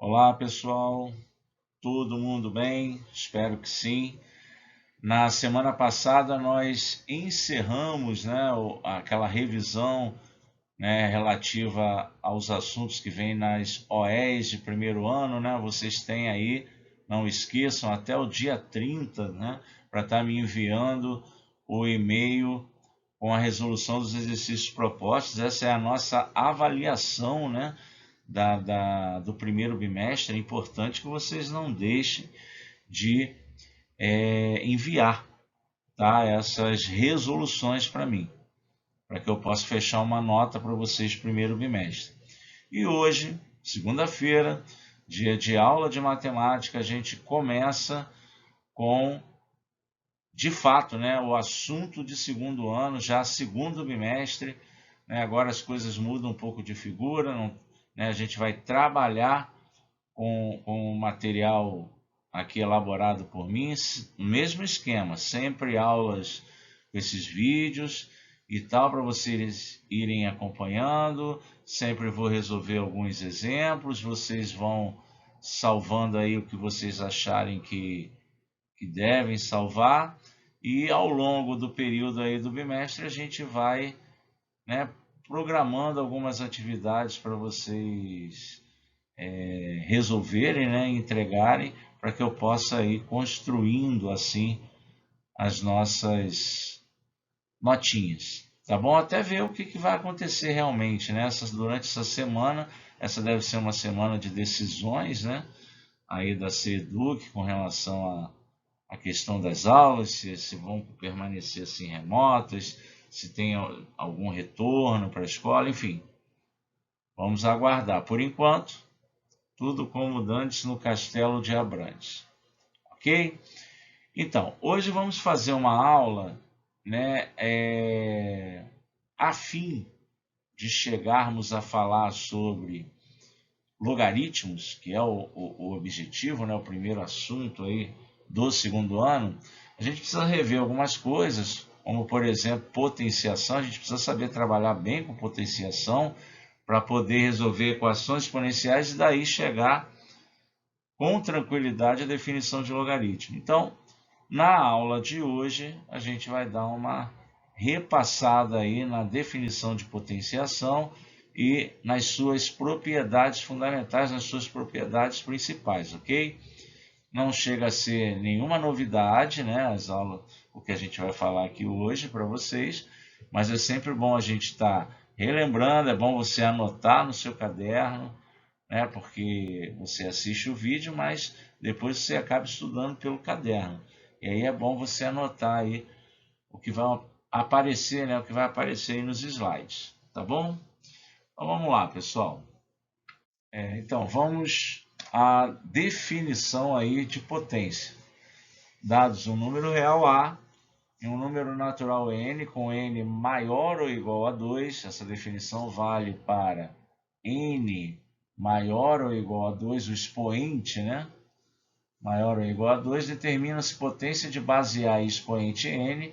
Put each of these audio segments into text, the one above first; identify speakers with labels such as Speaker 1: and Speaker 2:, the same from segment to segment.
Speaker 1: Olá pessoal, todo mundo bem? Espero que sim. Na semana passada nós encerramos, aquela revisão, relativa aos assuntos que vêm nas OEs de primeiro ano, né? Vocês têm aí, não esqueçam, até o dia 30, né, para estar me enviando o e-mail com a resolução dos exercícios propostos. Essa é a nossa avaliação, né, do primeiro bimestre. É importante que vocês não deixem de enviar, tá, essas resoluções para mim, para que eu possa fechar uma nota para vocês primeiro bimestre. E hoje, segunda-feira, dia de aula de matemática, a gente começa com, de fato, né, o assunto de segundo ano, já segundo bimestre, né? Agora as coisas mudam um pouco de figura, não, né, a gente vai trabalhar com o material aqui elaborado por mim, o mesmo esquema, sempre aulas com esses vídeos e tal, para vocês irem acompanhando. Sempre vou resolver alguns exemplos, vocês vão salvando aí o que vocês acharem que devem salvar, e ao longo do período aí do bimestre a gente vai, né, programando algumas atividades para vocês resolverem, né, entregarem, para que eu possa ir construindo assim as nossas notinhas, tá bom? Até ver o que vai acontecer realmente, né? Durante essa semana, essa deve ser uma semana de decisões, né? Aí da CEDUC com relação à questão das aulas, se vão permanecer assim remotas, se tem algum retorno para a escola, enfim. Vamos aguardar. Por enquanto, tudo como dantes no castelo de Abrantes, ok? Então, hoje vamos fazer uma aula, né, a fim de chegarmos a falar sobre logaritmos, que é o objetivo, né, o primeiro assunto aí do segundo ano. A gente precisa rever algumas coisas, como por exemplo potenciação. A gente precisa saber trabalhar bem com potenciação para poder resolver equações exponenciais e daí chegar com tranquilidade a definição de logaritmo. Então, na aula de hoje, a gente vai dar uma repassada aí na definição de potenciação e nas suas propriedades fundamentais, nas suas propriedades principais, ok? Não chega a ser nenhuma novidade, né, as aulas, o que a gente vai falar aqui hoje para vocês, mas é sempre bom a gente estar relembrando, é bom você anotar no seu caderno, né, porque você assiste o vídeo, mas depois você acaba estudando pelo caderno. E aí é bom você anotar aí o que vai aparecer, né, o que vai aparecer aí nos slides, tá bom? Então vamos lá, pessoal. Então vamos à definição aí de potência. Dados um número real A e um número natural n, com n maior ou igual a 2, essa definição vale para n maior ou igual a 2, o expoente, né? Maior ou igual a 2, determina-se potência de base A e expoente n,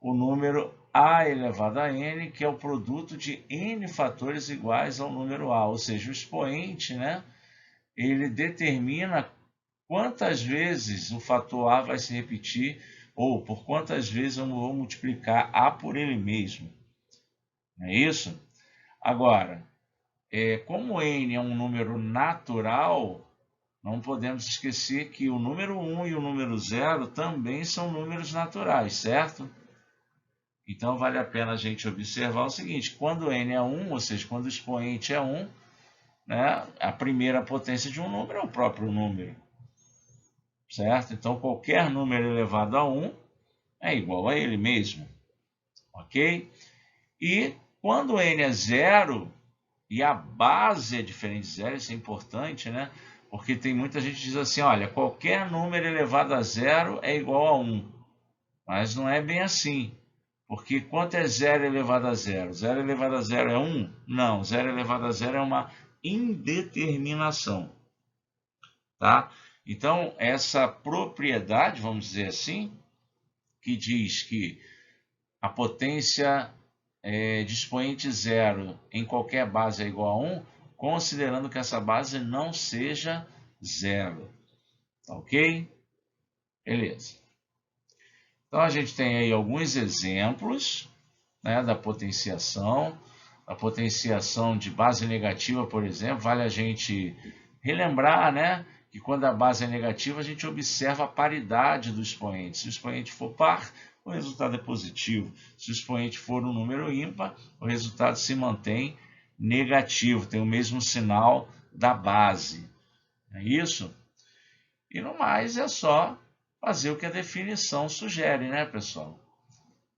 Speaker 1: o número a elevado a n, que é o produto de n fatores iguais ao número a, ou seja, o expoente, né, ele determina quantas vezes o fator a vai se repetir, ou por quantas vezes eu vou multiplicar a por ele mesmo. Não é isso? Agora, como n é um número natural, não podemos esquecer que o número 1 e o número 0 também são números naturais, certo? Então, vale a pena a gente observar o seguinte: quando n é 1, ou seja, quando o expoente é 1, né, a primeira potência de um número é o próprio número, certo? Então, qualquer número elevado a 1 é igual a ele mesmo, ok? E quando n é 0 e a base é diferente de 0, isso é importante, né? Porque tem muita gente que diz assim, olha, qualquer número elevado a 0 é igual a 1. Mas não é bem assim. Porque quanto é 0 elevado a 0? 0 elevado a 0 é 1? Não, 0 elevado a 0 é uma indeterminação. Tá? Então, essa propriedade, vamos dizer assim, que diz que a potência de expoente 0 em qualquer base é igual a 1, considerando que essa base não seja zero. Tá ok? Beleza. Então, a gente tem aí alguns exemplos, né, da potenciação. A potenciação de base negativa, por exemplo, vale a gente relembrar, né, que quando a base é negativa, a gente observa a paridade do expoente. Se o expoente for par, o resultado é positivo. Se o expoente for um número ímpar, o resultado se mantém negativo, tem o mesmo sinal da base. É isso? E no mais é só fazer o que a definição sugere, né, pessoal?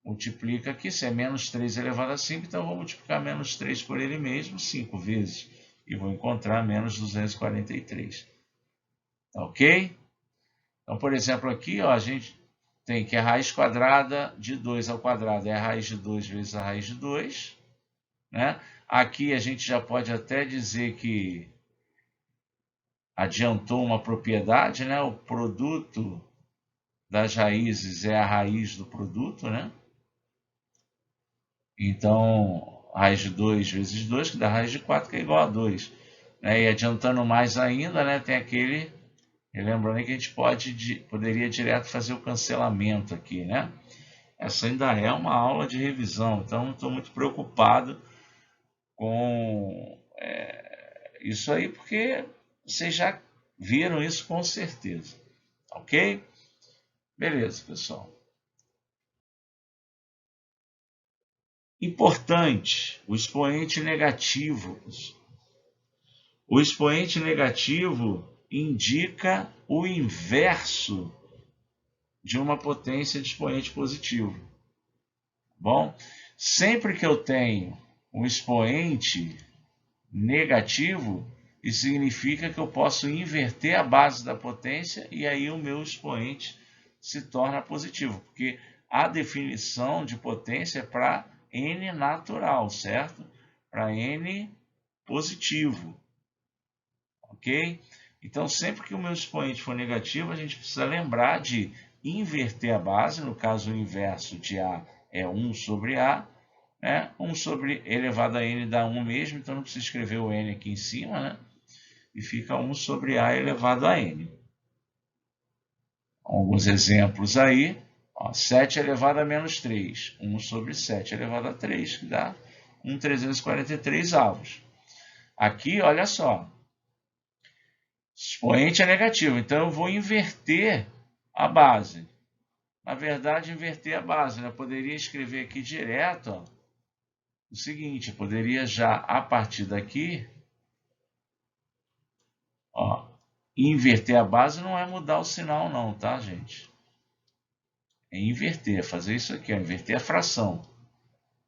Speaker 1: Multiplica aqui, se é menos 3 elevado a 5, então eu vou multiplicar menos 3 por ele mesmo 5 vezes. E vou encontrar menos 243. Ok? Então, por exemplo, aqui ó, a gente tem que a raiz quadrada de 2 ao quadrado é a raiz de 2 vezes a raiz de 2. Né? Aqui a gente já pode até dizer que adiantou uma propriedade, né? O produto das raízes é a raiz do produto, né? Então, raiz de 2 vezes 2, que dá raiz de 4, que é igual a 2. Né? E adiantando mais ainda, né, tem aquele... Lembrando que a gente poderia direto fazer o cancelamento aqui, né? Essa ainda é uma aula de revisão, então não estou muito preocupado com isso aí, porque vocês já viram isso com certeza. Ok? Beleza, pessoal. Importante, o expoente negativo. O expoente negativo indica o inverso de uma potência de expoente positivo. Bom, sempre que eu tenho um expoente negativo, isso significa que eu posso inverter a base da potência e aí o meu expoente se torna positivo, porque a definição de potência é para n natural, certo? Para n positivo. Ok? Então, sempre que o meu expoente for negativo, a gente precisa lembrar de inverter a base. No caso, o inverso de A é 1 sobre A. Né? 1 sobre elevado a n dá 1 mesmo, então não precisa escrever o n aqui em cima. Né? E fica 1 sobre A elevado a n. Alguns exemplos aí. Ó, 7 elevado a menos 3. 1 sobre 7 elevado a 3, que dá 1,343 avos. Aqui, olha só. Expoente é negativo, então eu vou inverter a base. Na verdade, inverter a base, né? Eu poderia escrever aqui direto ó, o seguinte, eu poderia já, a partir daqui, ó, inverter a base não é mudar o sinal não, tá, gente? É inverter, fazer isso aqui, ó, inverter a fração.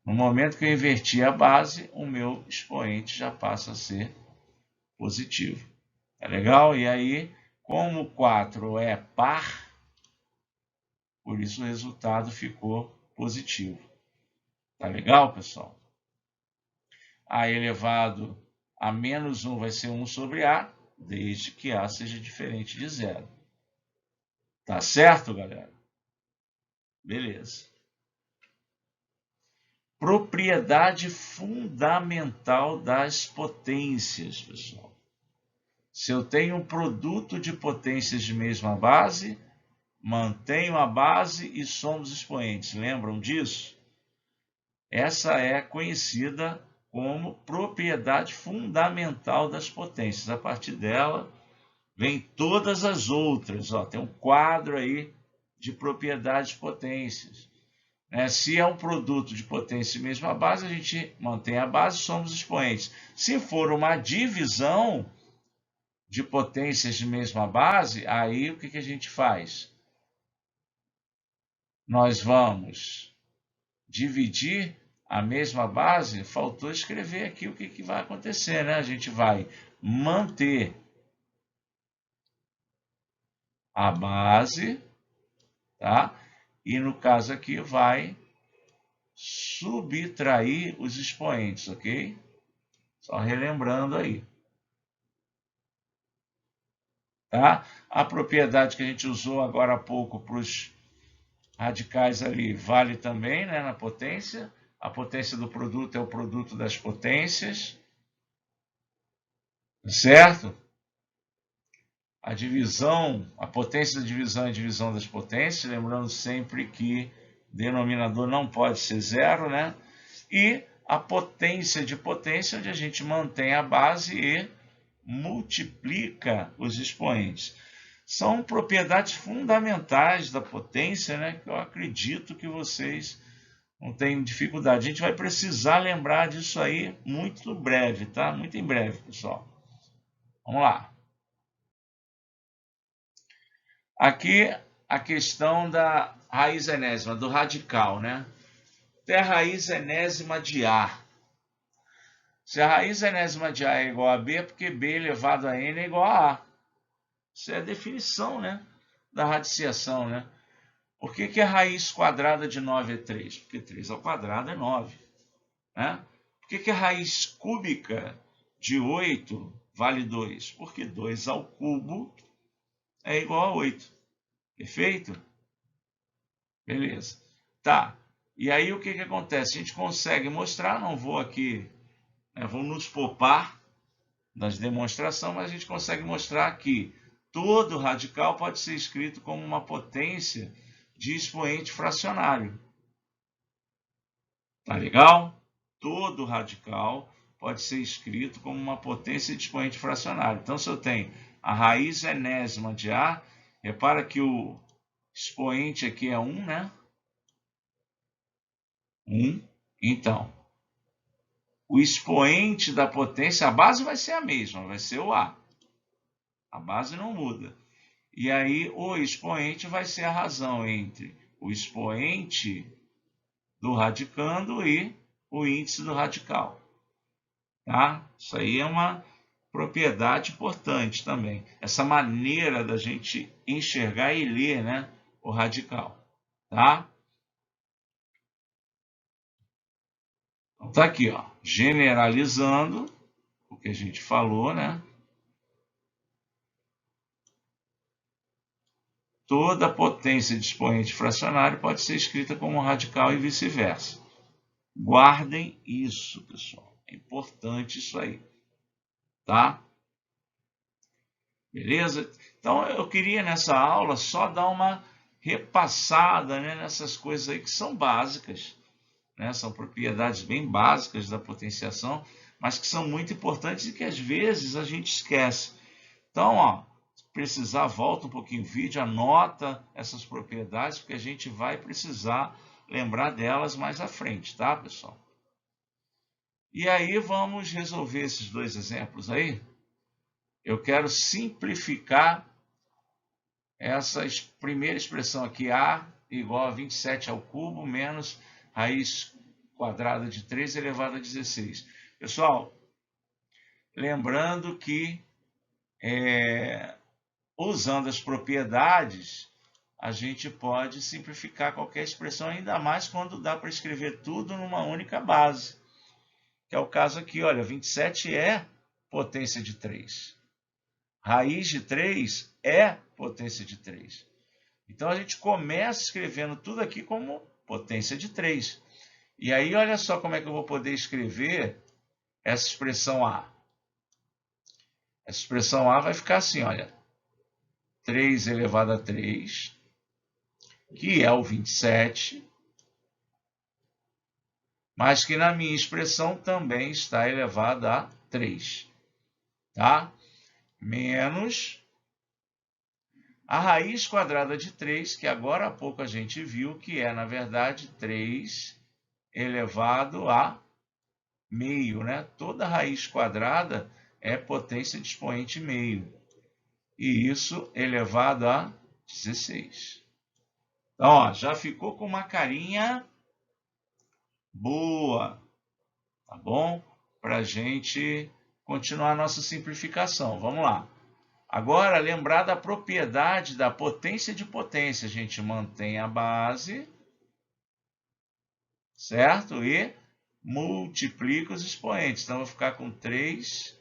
Speaker 1: No momento que eu invertir a base, o meu expoente já passa a ser positivo. Tá legal? E aí, como 4 é par, por isso o resultado ficou positivo. Tá legal, pessoal? A elevado a menos 1 vai ser 1 sobre A, desde que A seja diferente de zero. Tá certo, galera? Beleza. Propriedade fundamental das potências, pessoal. Se eu tenho um produto de potências de mesma base, mantenho a base e somos expoentes. Lembram disso? Essa é conhecida como propriedade fundamental das potências. A partir dela, vem todas as outras. Ó, tem um quadro aí de propriedades potências. Se é um produto de potência e mesma base, a gente mantém a base e somos expoentes. Se for uma divisão de potências de mesma base, aí o que a gente faz? Nós vamos dividir a mesma base, faltou escrever aqui o que vai acontecer, né? A gente vai manter a base, tá? E no caso aqui vai subtrair os expoentes, ok? Só relembrando aí. Tá? A propriedade que a gente usou agora há pouco para os radicais ali vale também, né, na potência. A potência do produto é o produto das potências. certo? A divisão, a potência da divisão é a divisão das potências, lembrando sempre que denominador não pode ser zero, né? E a potência de potência, onde a gente mantém a base e multiplica os expoentes. São propriedades fundamentais da potência, né? Que eu acredito que vocês não tenham dificuldade. A gente vai precisar lembrar disso aí muito breve, tá? Muito em breve, pessoal. Vamos lá. Aqui a questão da raiz enésima, do radical, né? Tem a raiz enésima de A. Se a raiz enésima de A é igual a B, é porque B elevado a N é igual a A. Isso é a definição, né, da radiciação, né? Por que a raiz quadrada de 9 é 3? Porque 3 ao quadrado é 9. Né? Por que a raiz cúbica de 8 vale 2? Porque 2 ao cubo é igual a 8. Perfeito? Beleza. Tá. E aí o que acontece? A gente consegue mostrar, não vou aqui, né, vou nos poupar das demonstrações, mas a gente consegue mostrar que todo radical pode ser escrito como uma potência de expoente fracionário. Tá legal? Todo radical pode ser escrito como uma potência de expoente fracionário. Então, se eu tenho a raiz enésima de A, repara que o expoente aqui é 1, né? 1. Então, o expoente da potência, a base vai ser a mesma, vai ser o A. A base não muda. E aí o expoente vai ser a razão entre o expoente do radicando e o índice do radical. Tá? Isso aí é uma propriedade importante também. Essa maneira da gente enxergar e ler, né, o radical. Tá? Então tá aqui, ó, generalizando o que a gente falou, né? Toda potência de expoente fracionário pode ser escrita como radical e vice-versa. Guardem isso, pessoal. É importante isso aí. Tá? Beleza? Então, eu queria nessa aula só dar uma repassada, né, nessas coisas aí que são básicas. Né? São propriedades bem básicas da potenciação, mas que são muito importantes e que às vezes a gente esquece. Então, ó, se precisar, volta um pouquinho o vídeo, anota essas propriedades, porque a gente vai precisar lembrar delas mais à frente, tá, pessoal? E aí vamos resolver esses dois exemplos aí. Eu quero simplificar essa primeira expressão aqui, A igual a 27 ao cubo menos raiz quadrada de 3 elevado a 16. Pessoal, lembrando que usando as propriedades, a gente pode simplificar qualquer expressão, ainda mais quando dá para escrever tudo numa única base. Que é o caso aqui, olha, 27 é potência de 3. Raiz de 3 é potência de 3. Então, a gente começa escrevendo tudo aqui como potência de 3. E aí, olha só como é que eu vou poder escrever essa expressão A. Essa expressão A vai ficar assim, olha. 3 elevado a 3, que é o 27, mas que na minha expressão também está elevado a 3. Tá? Menos a raiz quadrada de 3, que agora há pouco a gente viu que é, na verdade, 3 elevado a meio, né? Toda raiz quadrada é potência de expoente meio. E isso elevado a 16. Então, ó, já ficou com uma carinha boa, tá bom? Para a gente continuar a nossa simplificação. Vamos lá. Agora, lembrar da propriedade da potência de potência. A gente mantém a base, certo? E multiplica os expoentes. Então, vai ficar com 3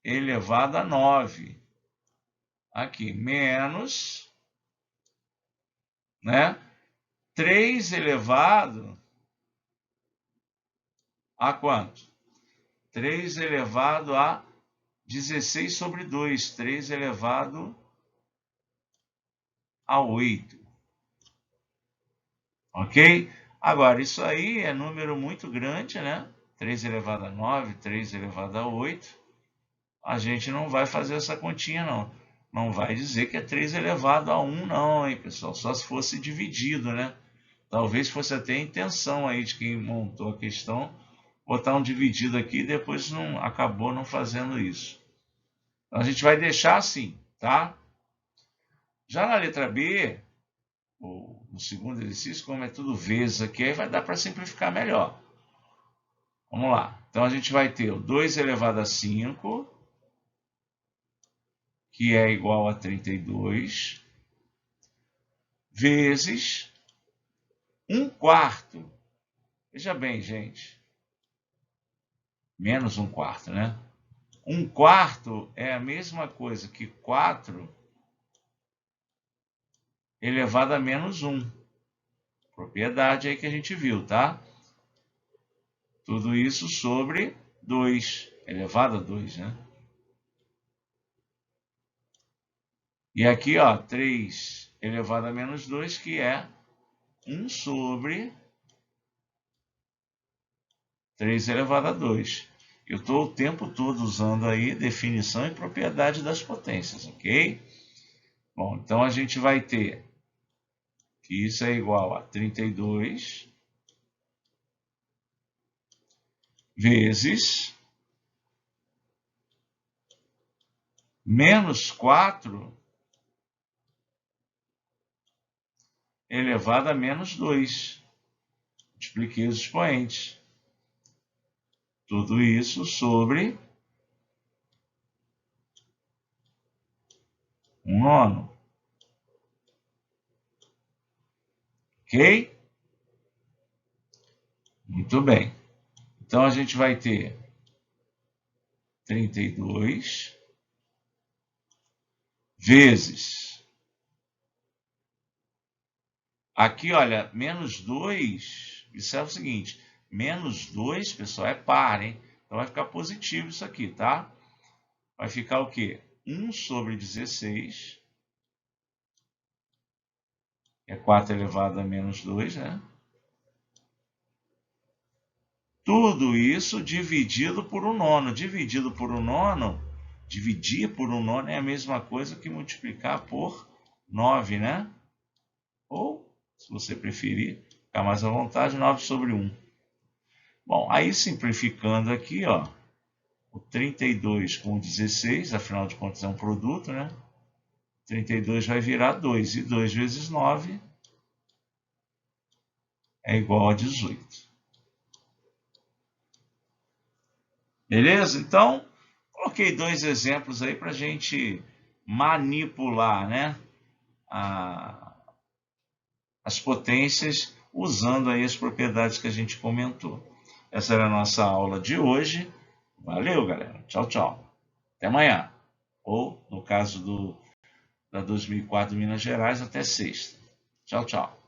Speaker 1: elevado a 9. Aqui, menos, né? 3 elevado a quanto? 3 elevado a 16 sobre 2, 3 elevado a 8. Ok? Agora, isso aí é número muito grande, né? 3 elevado a 9, 3 elevado a 8. A gente não vai fazer essa continha, não. Não vai dizer que é 3 elevado a 1, não, hein, pessoal? Só se fosse dividido, né? Talvez fosse até a intenção aí de quem montou a questão, botar um dividido aqui e depois acabou não fazendo isso. Então, a gente vai deixar assim, tá? Já na letra B, no segundo exercício, como é tudo vezes aqui, aí vai dar para simplificar melhor. Vamos lá. Então, a gente vai ter o 2 elevado a 5, que é igual a 32, vezes 1/4. Veja bem, gente. Menos 1/4, né? 1/4 é a mesma coisa que 4 elevado a menos 1. Propriedade aí que a gente viu, tá? Tudo isso sobre 2, elevado a 2, né? E aqui, ó, 3 elevado a menos 2, que é 1 sobre 3 elevado a 2. Eu estou o tempo todo usando aí definição e propriedade das potências, ok? Bom, então a gente vai ter que isso é igual a 32 vezes menos 4 elevado a menos 2. Multipliquei os expoentes. Tudo isso sobre 1/9. Ok? Muito bem. Então, a gente vai ter 32 vezes. Aqui, olha, menos 2. Observa o seguinte. Menos 2, pessoal, é par, hein? Então, vai ficar positivo isso aqui, tá? Vai ficar o quê? 1 sobre 16. É 4 elevado a menos 2, né? Tudo isso dividido por 1/9. Dividido por 1/9, dividir por 1/9 é a mesma coisa que multiplicar por 9, né? Ou, se você preferir, ficar mais à vontade, 9 sobre 1. Bom, aí simplificando aqui, ó, o 32 com o 16, afinal de contas é um produto, né? 32 vai virar 2, e 2 vezes 9 é igual a 18. Beleza? Então, coloquei 2 exemplos aí para a gente manipular, né, as potências usando aí as propriedades que a gente comentou. Essa era a nossa aula de hoje. Valeu, galera. Tchau, tchau. Até amanhã. Ou, no caso da 2004 Minas Gerais, até sexta. Tchau, tchau.